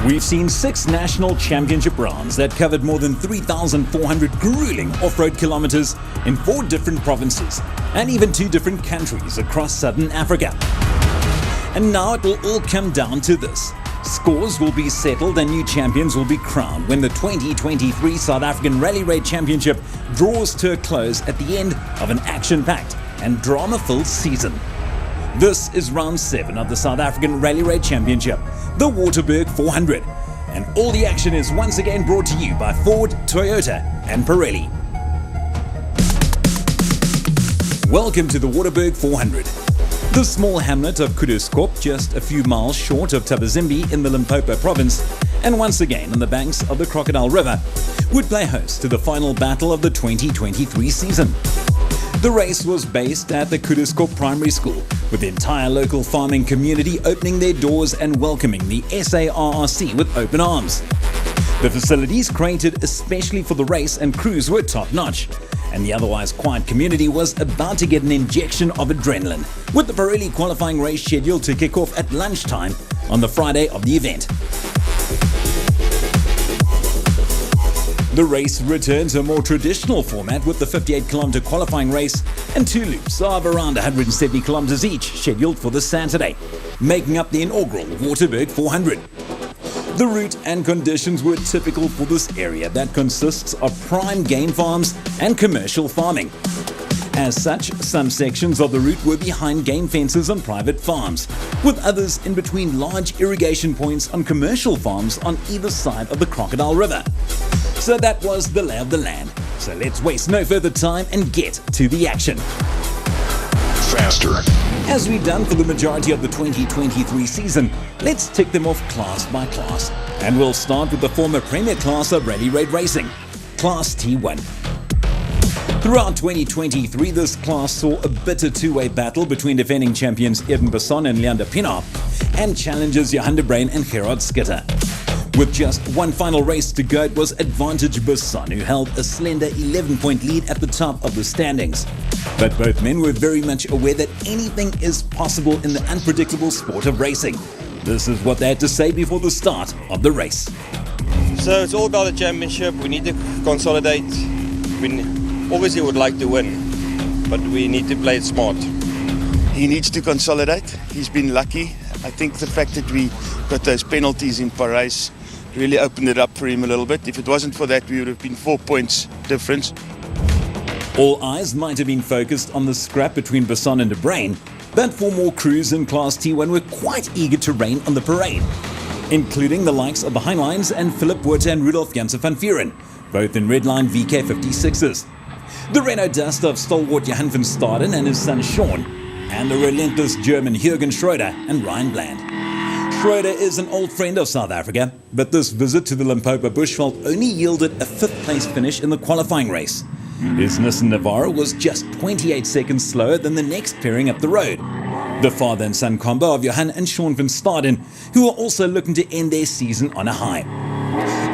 We've seen 6 national championship rounds that covered more than 3,400 grueling off-road kilometers in 4 different provinces and even 2 different countries across southern Africa. And now it will all come down to this. Scores will be settled and new champions will be crowned when the 2023 South African Rally Raid Championship draws to a close at the end of an action-packed and drama-filled season. This is round 7 of the South African Rally Raid Championship, the Waterberg 400, and all the action is once again brought to you by Ford, Toyota and Pirelli. Welcome to the Waterberg 400. The small hamlet of Kuduskorp, just a few miles short of Tabazimbi in the Limpopo province, and once again on the banks of the Crocodile River, would play host to the final battle of the 2023 season. The race was based at the Kuduskorp Primary School, with the entire local farming community opening their doors and welcoming the SARRC with open arms. The facilities created especially for the race and crews were top-notch, and the otherwise quiet community was about to get an injection of adrenaline, with the Pirelli qualifying race scheduled to kick off at lunchtime on the Friday of the event. The race returned to a more traditional format with the 58-kilometer qualifying race and 2 loops of around 170 kilometers each scheduled for this Saturday, making up the inaugural Waterberg 400. The route and conditions were typical for this area that consists of prime game farms and commercial farming. As such, some sections of the route were behind game fences on private farms, with others in between large irrigation points on commercial farms on either side of the Crocodile River. So that was the lay of the land. So let's waste no further time and get to the action. Faster. As we've done for the majority of the 2023 season, let's tick them off class by class. And we'll start with the former premier class of Rally Raid Racing, Class T1. Throughout 2023, this class saw a bitter two-way battle between defending champions Eben Besson and Leander Pienaar and challengers Johan de Bruin and Gerard Schutte. With just one final race to go, it was Advantage Besson who held a slender 11-point lead at the top of the standings. But both men were very much aware that anything is possible in the unpredictable sport of racing. This is what they had to say before the start of the race. So it's all about the championship. We need to consolidate. We obviously would like to win, but we need to play it smart. He needs to consolidate. He's been lucky. I think the fact that we got those penalties in Paris really opened it up for him a little bit. If it wasn't for that, we would have been 4 points difference. All eyes might have been focused on the scrap between Besson and de Bruin, but 4 more crews in Class T1 were quite eager to rain on the parade, including the likes of the Heinleins and Philip Botha and Rudolf Janse van Vuren, both in redline VK56s. The Renault Dust of stalwart Johan van Staden and his son Sean, and the relentless German Jürgen Schroeder and Ryan Bland. Schroeder is an old friend of South Africa, but this visit to the Limpopo Bushveld only yielded a 5th place finish in the qualifying race. His Nissan Navara was just 28 seconds slower than the next pairing up the road, the father and son combo of Johan and Sean van Staden, who are also looking to end their season on a high.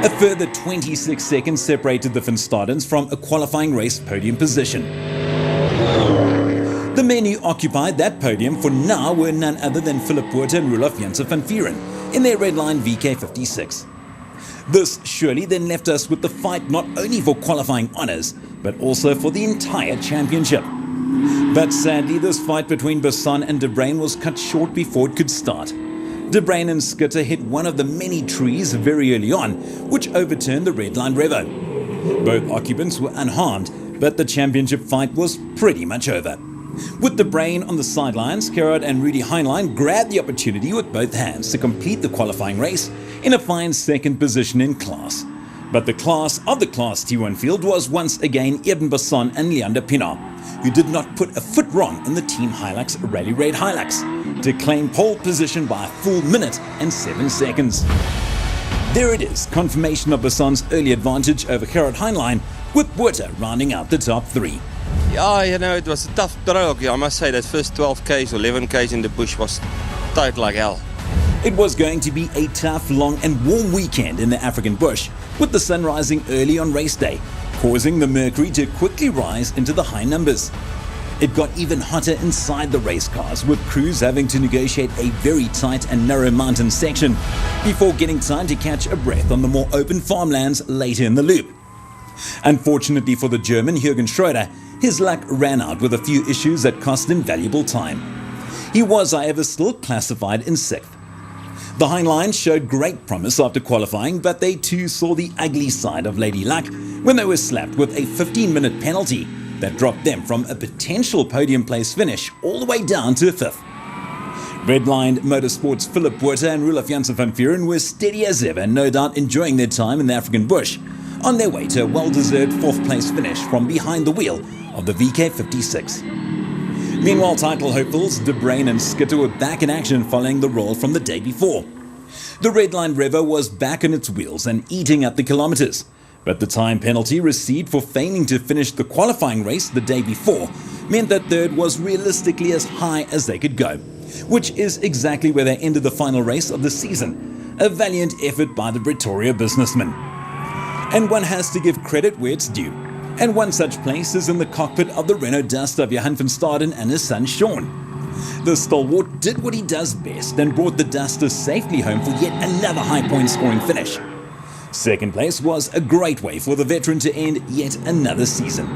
A further 26 seconds separated the van Stadens from a qualifying race podium position. The men who occupied that podium for now were none other than Philip Botha and Rudolf Janse van Vuren in their redline VK56. This surely then left us with the fight not only for qualifying honours, but also for the entire championship. But sadly, this fight between Besson and de Bruin was cut short before it could start. De Bruin and Schutte hit one of the many trees very early on, which overturned the redline Revo. Both occupants were unharmed, but the championship fight was pretty much over. With de Bruin on the sidelines, Gerard and Rudy Heinlein grabbed the opportunity with both hands to complete the qualifying race in a fine 2nd position in class. But the class of the Class T1 field was once again Eben Besson and Leander Pienaar, who did not put a foot wrong in the Team Hilux Rally Raid Hilux to claim pole position by a full minute and 7 seconds. There it is, confirmation of Besson's early advantage over Gerard Heinlein, with Botha rounding out the top 3. Yeah, it was a tough stroke. I must say that first 12 k's or 11 k's in the bush was tight like hell. It was going to be a tough, long and warm weekend in the African bush, with the sun rising early on race day, causing the mercury to quickly rise into the high numbers. It got even hotter inside the race cars, with crews having to negotiate a very tight and narrow mountain section before getting time to catch a breath on the more open farmlands later in the loop. Unfortunately for the German Jürgen Schroeder, his luck ran out with a few issues that cost him valuable time. He was, however, still classified in 6th. The Heinleins showed great promise after qualifying, but they too saw the ugly side of Lady Luck when they were slapped with a 15-minute penalty that dropped them from a potential podium place finish all the way down to 5th. Redlined Motorsports' Philip Buerta and Roelof Janssen van Vuuren were steady as ever, no doubt enjoying their time in the African bush, on their way to a well-deserved 4th place finish from behind the wheel of the VK56. Meanwhile, title hopefuls De Bruyn and Skitter were back in action following the roll from the day before. The Redline Revo was back on its wheels and eating up the kilometers, but the time penalty received for failing to finish the qualifying race the day before meant that 3rd was realistically as high as they could go, which is exactly where they ended the final race of the season, a valiant effort by the Pretoria businessman. And one has to give credit where it's due. And one such place is in the cockpit of the Renault Duster of Johan van Staden and his son Sean. The stalwart did what he does best and brought the Duster safely home for yet another high-point scoring finish. 2nd place was a great way for the veteran to end yet another season.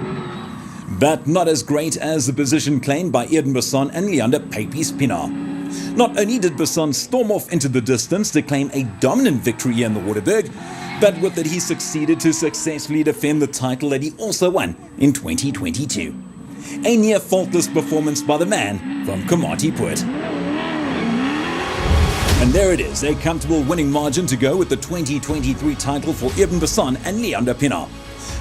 But not as great as the position claimed by Eden Besson and Leander Papies Pienaar. Not only did Besson storm off into the distance to claim a dominant victory in the Waterberg, but with it he succeeded to successfully defend the title that he also won in 2022. A near faultless performance by the man from Komati Poort. And there it is, a comfortable winning margin to go with the 2023 title for Eden Besson and Leander Pienaar.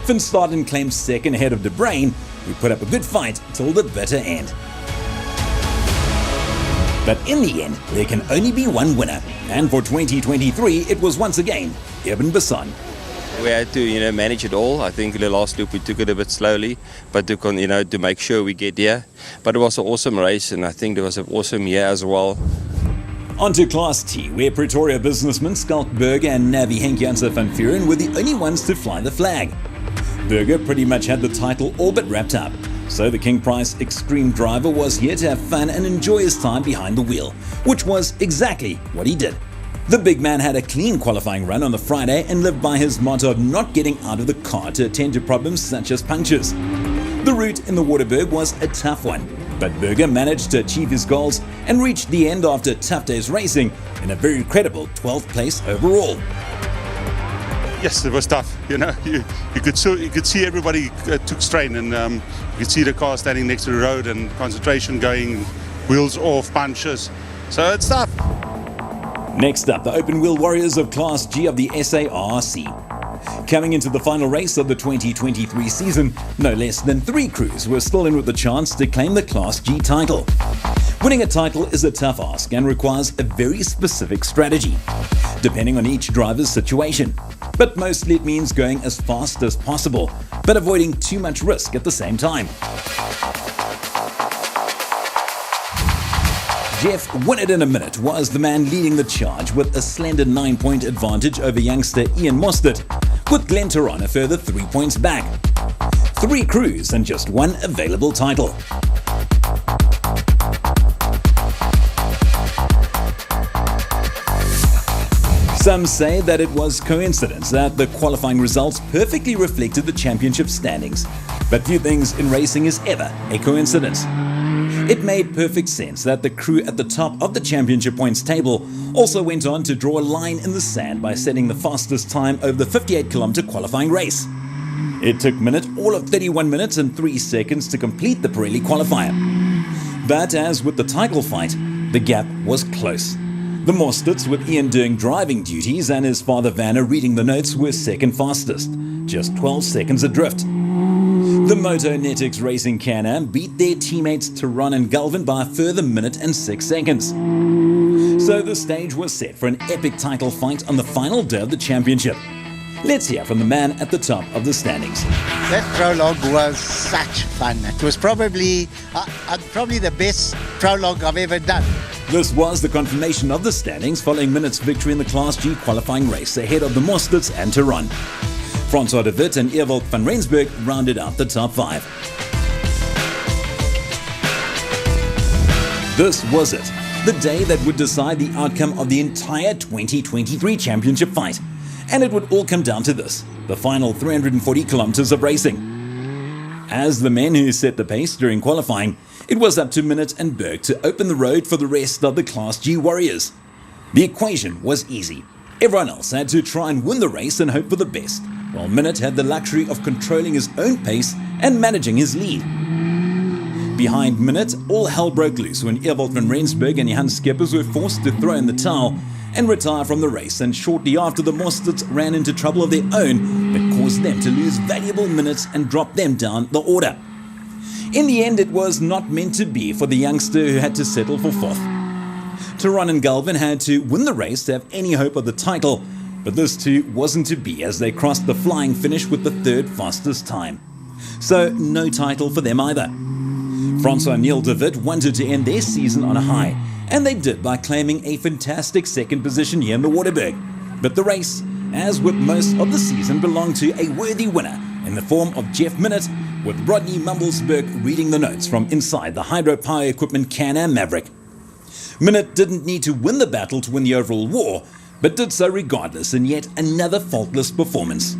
Van Staden claimed 2nd ahead of De Bruyn, who put up a good fight till the bitter end. But in the end, there can only be one winner, and for 2023 it was once again Eden Besson. We had to, manage it all. I think the last loop we took it a bit slowly, but to make sure we get there. But it was an awesome race, and I think there was an awesome year as well. On to Class T, where Pretoria businessmen Skalk Burger and Navi Henk Janssen van Vuuren were the only ones to fly the flag. Burger pretty much had the title all but wrapped up, so the King Price Extreme driver was here to have fun and enjoy his time behind the wheel, which was exactly what he did. The big man had a clean qualifying run on the Friday and lived by his motto of not getting out of the car to attend to problems such as punctures. The route in the Waterberg was a tough one, but Burger managed to achieve his goals and reached the end after a tough day's racing in a very credible 12th place overall. Yes, it was tough. You could see everybody took strain, and you could see the car standing next to the road and concentration going, wheels off, punches. So it's tough. Next up, the open wheel warriors of Class G of the SARC. Coming into the final race of the 2023 season, no less than 3 crews were still in with the chance to claim the Class G title. Winning a title is a tough ask and requires a very specific strategy, depending on each driver's situation. But mostly it means going as fast as possible, but avoiding too much risk at the same time. Jeff Win It in a Minute was the man leading the charge with a slender 9-point advantage over youngster Ian Mostert, with Glenn Turon a further 3 points back. 3 crews and just 1 available title. Some say that it was coincidence that the qualifying results perfectly reflected the championship standings, but few things in racing is ever a coincidence. It made perfect sense that the crew at the top of the championship points table also went on to draw a line in the sand by setting the fastest time over the 58-kilometer qualifying race. It took Minute all of 31 minutes and 3 seconds to complete the Pirelli qualifier. But as with the title fight, the gap was close. The Mosterts, with Ian doing driving duties and his father Vanna reading the notes, were second fastest, just 12 seconds adrift. The Motonetics Racing Can-Am beat their teammates Turon and Galvin by a further minute and 6 seconds. So the stage was set for an epic title fight on the final day of the championship. Let's hear from the man at the top of the standings. That prologue was such fun. It was probably the best prologue I've ever done. This was the confirmation of the standings following Minute's victory in the Class G qualifying race ahead of the Mosterts and Turon. Francois de Witt and Ewald van Rensburg rounded out the top 5. This was it, the day that would decide the outcome of the entire 2023 championship fight. And it would all come down to this, the final 340 kilometers of racing. As the men who set the pace during qualifying, it was up to Minnaert and Berg to open the road for the rest of the Class G warriors. The equation was easy. Everyone else had to try and win the race and hope for the best, while Minnaert had the luxury of controlling his own pace and managing his lead. Behind Minnaert, all hell broke loose when Ewald van Rensburg and Johan Skeppers were forced to throw in the towel and retire from the race, and shortly after the Mostards ran into trouble of their own that caused them to lose valuable minutes and drop them down the order. In the end, it was not meant to be for the youngster who had to settle for fourth. Tyrone and Galvin had to win the race to have any hope of the title, but this too wasn't to be as they crossed the flying finish with the third fastest time. So no title for them either. Francois Neil de Wit wanted to end their season on a high, and they did by claiming a fantastic second position here in the Waterberg. But the race, as with most of the season, belonged to a worthy winner in the form of Jeff Minnaert, with Rodney Mumblesberg reading the notes from inside the hydropower equipment Can-Am Maverick. Minnaert didn't need to win the battle to win the overall war, but did so regardless in yet another faultless performance.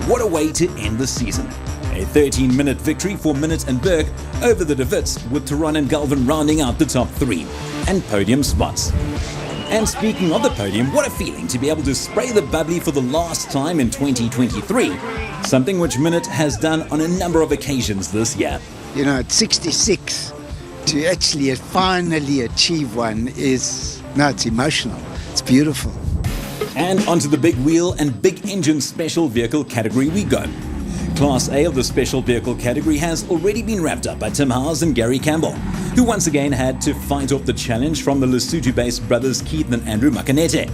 What a way to end the season. A 13-minute victory for Minnaert and Berg over the de Wits, with Tyrone and Galvin rounding out the top three and podium spots. And speaking of the podium, what a feeling to be able to spray the bubbly for the last time in 2023, something which Minnaert has done on a number of occasions this year. You know, at 66, to actually finally achieve one it's emotional. It's beautiful. And onto the big wheel and big engine special vehicle category we go. Class A of the special vehicle category has already been wrapped up by Tim Howes and Gary Campbell, who once again had to fight off the challenge from the Lesotho-based brothers Keith and Andrew Makanete.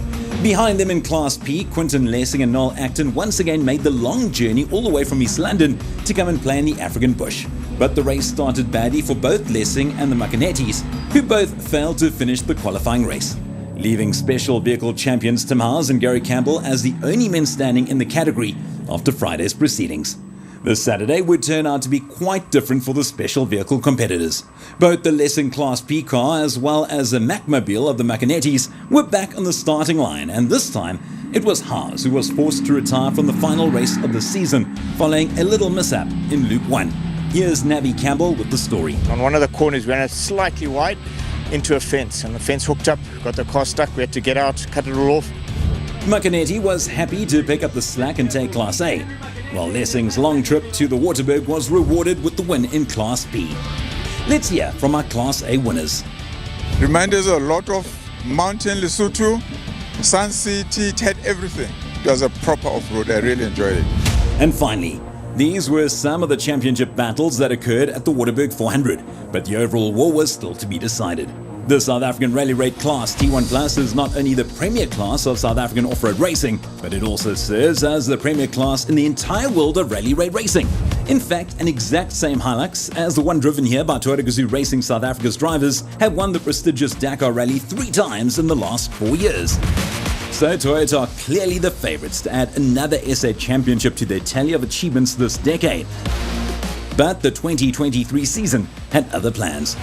Behind them in Class P, Quinton Lessing and Noel Acton once again made the long journey all the way from East London to come and play in the African bush. But the race started badly for both Lessing and the Makanetes, who both failed to finish the qualifying race, leaving special vehicle champions Tim Howes and Gary Campbell as the only men standing in the category after Friday's proceedings. This Saturday would turn out to be quite different for the special vehicle competitors. Both the Lessing Class P car as well as the Macmobile of the Makanetes were back on the starting line, and this time it was Howes who was forced to retire from the final race of the season following a little mishap in Loop 1. Here's Navi Campbell with the story. On one of the corners we ran it slightly wide into a fence, and the fence hooked up, got the car stuck, we had to get out, cut it all off. Makanete was happy to pick up the slack and take Class A, while Lessing's long trip to the Waterberg was rewarded with the win in Class B. Let's hear from our Class A winners. Reminded us a lot of mountain Lesotho, Sun City, it had everything. It was a proper off-road, I really enjoyed it. And finally, these were some of the championship battles that occurred at the Waterberg 400, but the overall war was still to be decided. The South African Rally Raid Class T1 Plus is not only the premier class of South African off-road racing, but it also serves as the premier class in the entire world of rally raid racing. In fact, an exact same Hilux as the one driven here by Toyota Gazoo Racing South Africa's drivers have won the prestigious Dakar Rally 3 times in the last 4 years. So Toyota are clearly the favourites to add another SA championship to their tally of achievements this decade. But the 2023 season had other plans.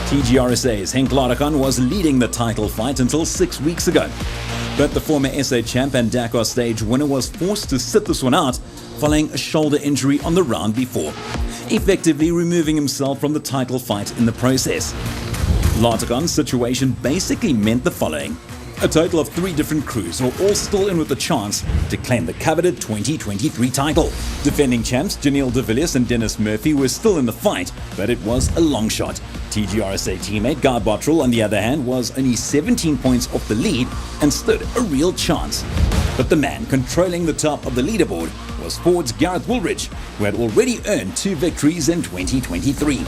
TGRSA's Henk Ladekan was leading the title fight until 6 weeks ago. But the former SA champ and Dakar stage winner was forced to sit this one out following a shoulder injury on the round before, effectively removing himself from the title fight in the process. Ladekan's situation basically meant the following. A total of 3 different crews are all still in with the chance to claim the coveted 2023 title. Defending champs Janelle de Villiers and Dennis Murphy were still in the fight, but it was a long shot. TGRSA teammate Guy Bottrell, on the other hand, was only 17 points off the lead and stood a real chance. But the man controlling the top of the leaderboard was Ford's Gareth Woolridge, who had already earned 2 victories in 2023.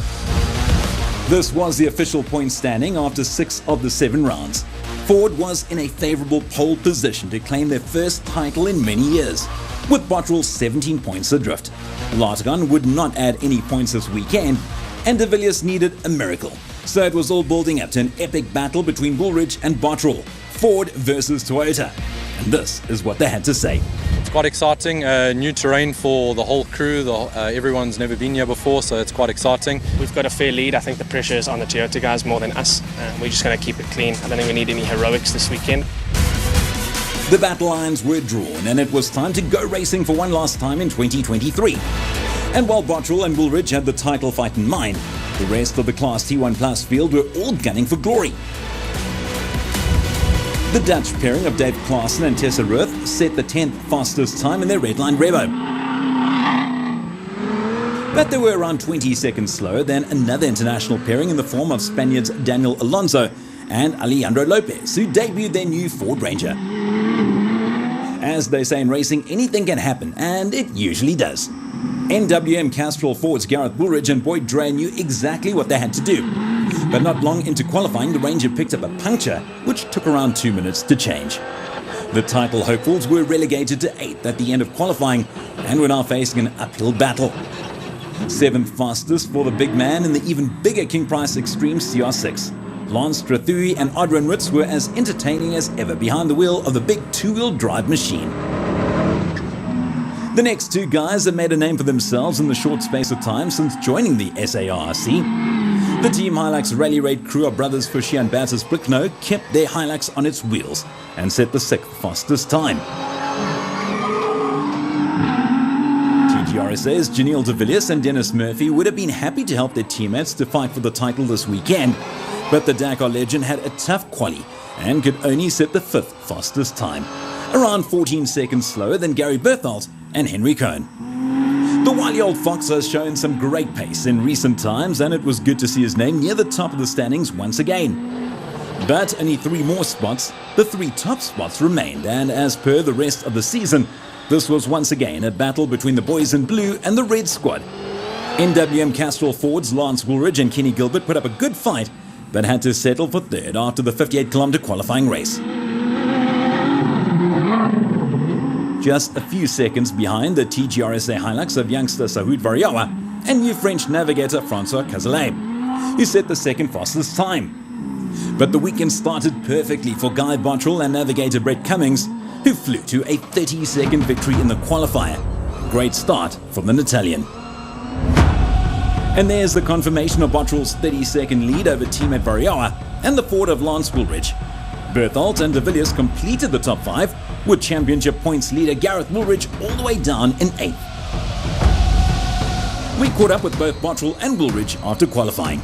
This was the official point standing after 6 of the 7 rounds. Ford was in a favourable pole position to claim their first title in many years, with Bottrell 17 points adrift. Ladekan would not add any points this weekend, and de Villiers needed a miracle. So it was all building up to an epic battle between Woolridge and Bottrell, Ford versus Toyota. And this is what they had to say. It's quite exciting, new terrain for the whole crew. Everyone's never been here before, so it's quite exciting. We've got a fair lead. I think the pressure is on the Toyota guys more than us. We're just going to keep it clean. I don't think we need any heroics this weekend. The battle lines were drawn and it was time to go racing for one last time in 2023. And while Bottrell and Woolridge had the title fight in mind, the rest of the Class T1 Plus field were all gunning for glory. The Dutch pairing of Dave Klaassen and Tessa Ruth set the 10th fastest time in their redline Revo. But they were around 20 seconds slower than another international pairing in the form of Spaniards Daniel Alonso and Alejandro Lopez, who debuted their new Ford Ranger. As they say in racing, anything can happen, and it usually does. NWM Castrol forwards Gareth Woolridge and Boyd Dre knew exactly what they had to do. But not long into qualifying, the Ranger picked up a puncture, which took around 2 minutes to change. The title hopefuls were relegated to 8th at the end of qualifying and were now facing an uphill battle. 7th fastest for the big man in the even bigger King Price Extreme CR6. Lance Strathui and Adrian Ritz were as entertaining as ever behind the wheel of the big two-wheel drive machine. The next two guys have made a name for themselves in the short space of time since joining the SARC. The Team Hilux Rally Raid crew of brothers Fushy and Bertus Brickno kept their Hilux on its wheels and set the 6th fastest time. TGRSA's Janelle de Villiers and Dennis Murphy would have been happy to help their teammates to fight for the title this weekend, but the Dakar legend had a tough quali and could only set the 5th fastest time, around 14 seconds slower than Gary Berthold and Henry Cohn. The wily old fox has shown some great pace in recent times, and it was good to see his name near the top of the standings once again. But only 3 more spots, the 3 top spots remained, and as per the rest of the season, this was once again a battle between the boys in blue and the red squad. NWM Castrol forwards Lance Woolridge and Kenny Gilbert put up a good fight, but had to settle for 3rd after the 58-kilometre qualifying race. Just a few seconds behind the TGRSA Hilux of youngster Sahoud Variawa and new French navigator Francois Cazelet, who set the 2nd fastest time. But the weekend started perfectly for Guy Bottrell and navigator Brett Cummings, who flew to a 30-second victory in the qualifier. Great start from the Italian. And there's the confirmation of Bottrell's 30-second lead over teammate Variawa and the Ford of Lance Woolridge. Berthold and de Villiers completed the top 5, with championship points leader Gareth Woolridge all the way down in 8th. We caught up with both Bottrell and Woolridge after qualifying.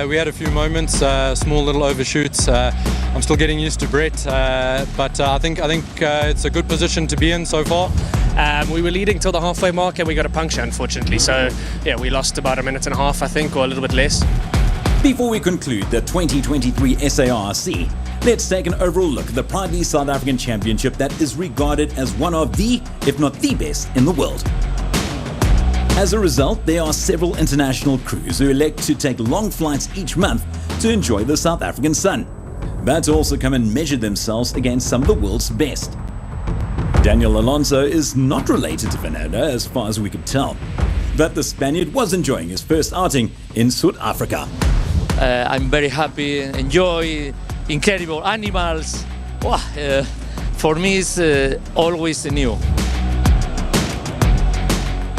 We had a few moments, small little overshoots. I'm still getting used to Brett, but I think it's a good position to be in so far. We were leading till the halfway mark and we got a puncture, unfortunately. So, yeah, we lost about 1.5 minutes, I think, or a little bit less. Before we conclude the 2023 SARC, let's take an overall look at the proudly South African Championship that is regarded as one of the, if not the best, in the world. As a result, there are several international crews who elect to take long flights each month to enjoy the South African sun, but also come and measure themselves against some of the world's best. Daniel Alonso is not related to Fernando as far as we could tell, but the Spaniard was enjoying his first outing in South Africa. I'm very happy, enjoy incredible animals. Wow, for me it's always new.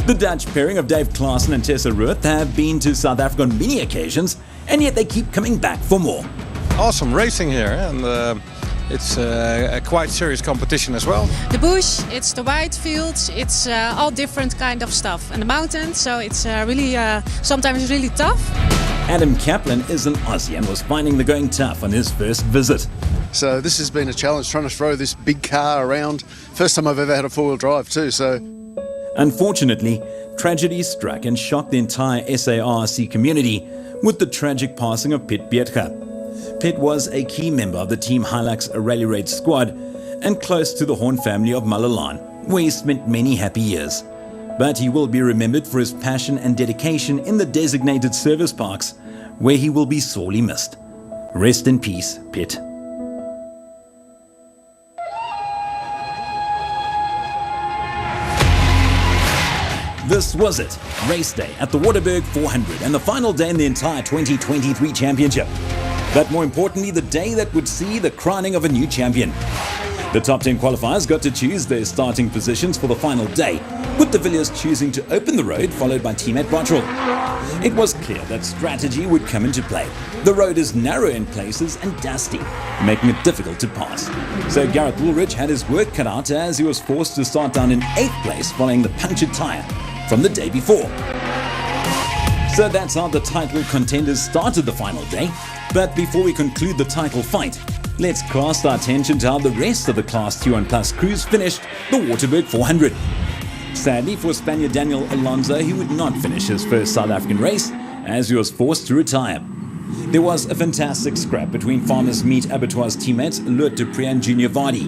The Dutch pairing of Dave Klaassen and Tessa Ruth have been to South Africa on many occasions, and yet they keep coming back for more. Awesome racing here, and it's a quite serious competition as well. The bush, it's the wide fields, it's all different kind of stuff, and the mountains, so it's really sometimes really tough. Adam Kaplan is an Aussie and was finding the going tough on his first visit. So this has been a challenge, trying to throw this big car around. First time I've ever had a four-wheel drive too, so. Unfortunately, tragedy struck and shocked the entire SARC community with the tragic passing of Piet Pietga. Piet was a key member of the Team Hilux Rally Raid squad and close to the Horn family of Malalan, where he spent many happy years. But he will be remembered for his passion and dedication in the designated service parks, where he will be sorely missed. Rest in peace, Piet. This was it, race day at the Waterberg 400 and the final day in the entire 2023 championship. But more importantly, the day that would see the crowning of a new champion. The top 10 qualifiers got to choose their starting positions for the final day, with de Villiers choosing to open the road, followed by teammate Bottrell. It was clear that strategy would come into play. The road is narrow in places and dusty, making it difficult to pass. So Gareth Woolridge had his work cut out as he was forced to start down in 8th place following the punctured tyre from the day before. So that's how the title contenders started the final day. But before we conclude the title fight, let's cast our attention to how the rest of the Class 2-1+ crews finished the Waterberg 400. Sadly for Spaniard Daniel Alonso, he would not finish his first South African race as he was forced to retire. There was a fantastic scrap between Farmers Meat Abattoir's teammates Loet Dupree and Junior Vardy,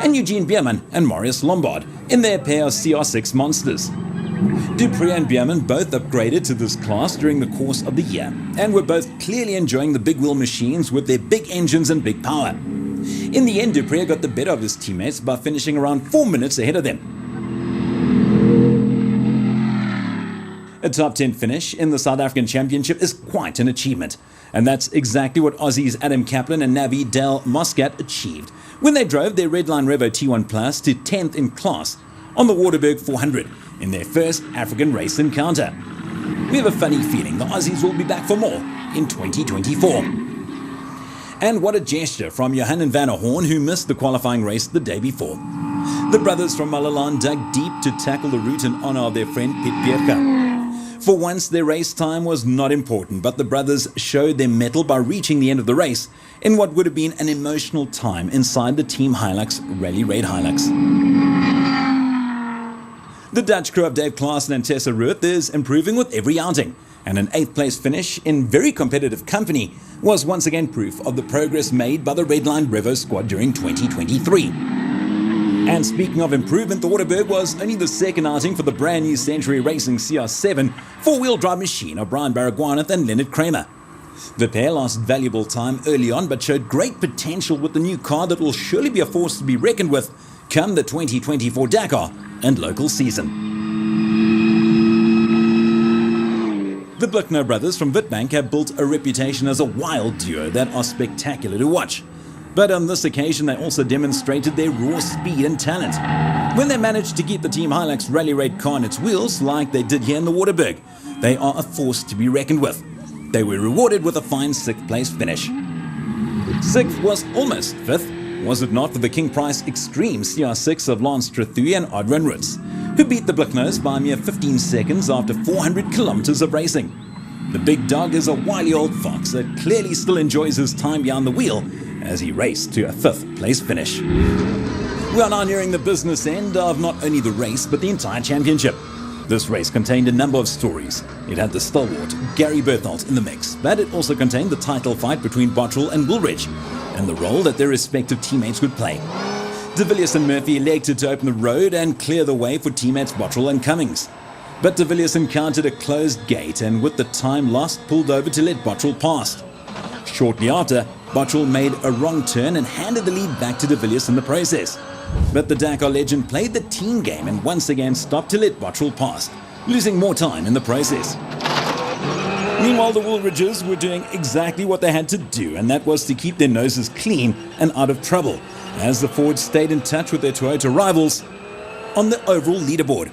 and Eugene Bierman and Marius Lombard in their pair of CR6 monsters. Dupree and Bierman both upgraded to this class during the course of the year and were both clearly enjoying the big wheel machines with their big engines and big power. In the end, Dupree got the better of his teammates by finishing around 4 minutes ahead of them. A top 10 finish in the South African Championship is quite an achievement, and that's exactly what Aussies Adam Kaplan and Navi Dale Moscat achieved when they drove their Redline Revo T1 Plus to 10th in class on the Waterberg 400 in their first African race encounter. We have a funny feeling the Aussies will be back for more in 2024. And what a gesture from Johan and Van der Horn, who missed the qualifying race the day before. The brothers from Malalan dug deep to tackle the route in honor of their friend Piet Bierka. For once, their race time was not important, but the brothers showed their mettle by reaching the end of the race in what would have been an emotional time inside the Team Hilux Rally Raid Hilux. The Dutch crew of Dave Klaassen and Tessa Ruth is improving with every outing, and an 8th place finish in very competitive company was once again proof of the progress made by the Redline Revo squad during 2023. And speaking of improvement, the Waterberg was only the second outing for the brand new Century Racing CR7 four-wheel drive machine of Brian Baragwanath and Leonard Kramer. The pair lost valuable time early on but showed great potential with the new car that will surely be a force to be reckoned with come the 2024 Dakar and local season. The Blickner brothers from Witbank have built a reputation as a wild duo that are spectacular to watch. But on this occasion, they also demonstrated their raw speed and talent when they managed to keep the Team Hilux Rally Raid car on its wheels like they did here in the Waterberg. They are a force to be reckoned with. They were rewarded with a fine 6th place finish. 6th was almost 5th, was it not for the King Price Extreme CR6 of Lance Trethui and Adrian Roots, who beat the Blickners by a mere 15 seconds after 400 kilometers of racing. The big dog is a wily old fox that clearly still enjoys his time behind the wheel as he raced to a 5th place finish. We are now nearing the business end of not only the race but the entire championship. This race contained a number of stories. It had the stalwart Gary Berthold in the mix, but it also contained the title fight between Bottrell and Woolridge and the role that their respective teammates would play. De Villiers and Murphy elected to open the road and clear the way for teammates Bottrell and Cummings. But De Villiers encountered a closed gate and with the time lost pulled over to let Bottrell pass. Shortly after, Bottrell made a wrong turn and handed the lead back to De Villiers in the process. But the Dakar legend played the team game and once again stopped to let Bottrell pass, losing more time in the process. Meanwhile, the Woolridges were doing exactly what they had to do, and that was to keep their noses clean and out of trouble, as the Fords stayed in touch with their Toyota rivals on the overall leaderboard.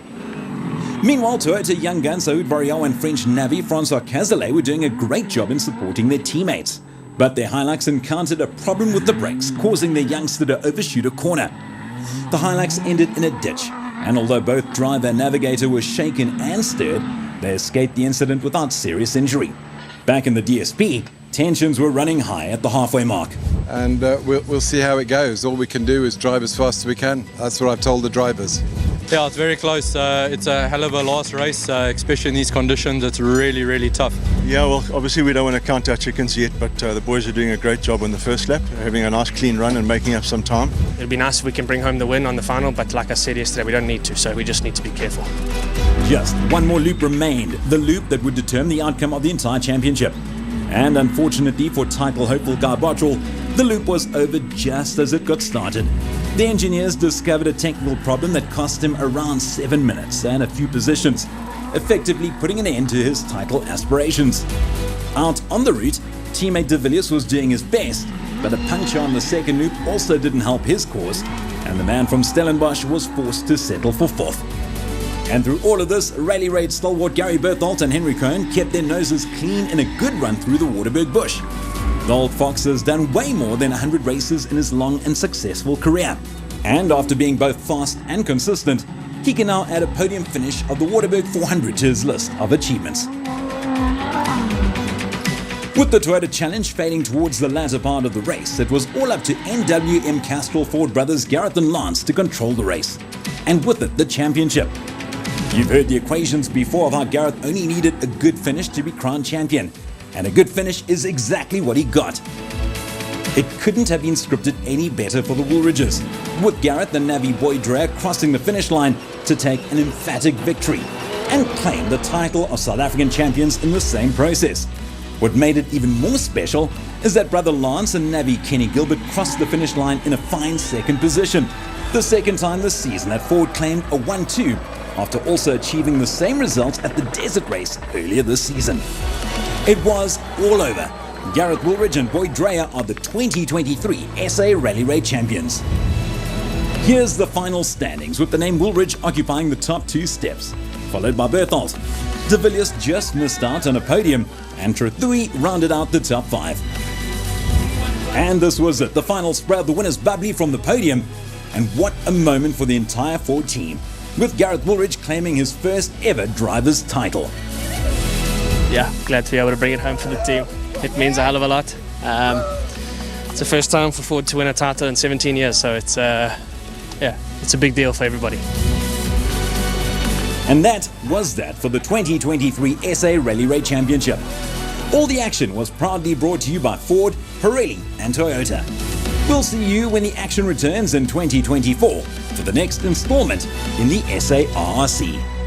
Meanwhile, Toyota young guns Saoud Varial and French Navi Francois Cazalet were doing a great job in supporting their teammates. But their Hilux encountered a problem with the brakes, causing their youngster to overshoot a corner. The Hilux ended in a ditch, and although both driver and navigator were shaken and stirred, they escaped the incident without serious injury. Back in the DSP, tensions were running high at the halfway mark. And we'll see how it goes. All we can do is drive as fast as we can. That's what I've told the drivers. Yeah, it's very close. It's a hell of a last race, especially in these conditions. It's really, really tough. Yeah, well, obviously we don't want to count our chickens yet, but the boys are doing a great job on the first lap, having a nice clean run and making up some time. It'd be nice if we can bring home the win on the final, but like I said yesterday, we don't need to, so we just need to be careful. Just one more loop remained, the loop that would determine the outcome of the entire championship. And unfortunately for title hopeful Guy Bottrell, the loop was over just as it got started. The engineers discovered a technical problem that cost him around 7 minutes and a few positions, effectively putting an end to his title aspirations. Out on the route, teammate De Villiers was doing his best, but a puncture on the second loop also didn't help his cause, and the man from Stellenbosch was forced to settle for 4th. And through all of this, Rally Raid stalwart Gary Berthold and Henry Cohen kept their noses clean in a good run through the Waterberg bush. The old fox has done way more than 100 races in his long and successful career. And after being both fast and consistent, he can now add a podium finish of the Waterberg 400 to his list of achievements. With the Toyota Challenge fading towards the latter part of the race, it was all up to NWM Castrol Ford brothers Gareth and Lance to control the race, and with it the championship. You've heard the equations before of how Gareth only needed a good finish to be crowned champion, and a good finish is exactly what he got. It couldn't have been scripted any better for the Woolridges, with Gareth and Navi Boy Dreyer crossing the finish line to take an emphatic victory and claim the title of South African champions in the same process. What made it even more special is that brother Lance and Navi Kenny Gilbert crossed the finish line in a fine second position, the second time this season that Ford claimed a 1-2 after also achieving the same result at the desert race earlier this season. It was all over. Gareth Woolridge and Boyd Dreyer are the 2023 SA Rally Raid champions. Here's the final standings, with the name Woolridge occupying the top 2 steps, followed by Berthold. De Villiers just missed out on a podium, and Trothui rounded out the top 5. And this was it, the final spread, the winners bubbly from the podium, and what a moment for the entire Ford team, with Gareth Woolridge claiming his first ever driver's title. Yeah, glad to be able to bring it home for the team. It means a hell of a lot. It's the first time for Ford to win a title in 17 years, so it's a big deal for everybody. And that was that for the 2023 SA Rally Raid Championship. All the action was proudly brought to you by Ford, Pirelli and Toyota. We'll see you when the action returns in 2024 for the next installment in the SARRC.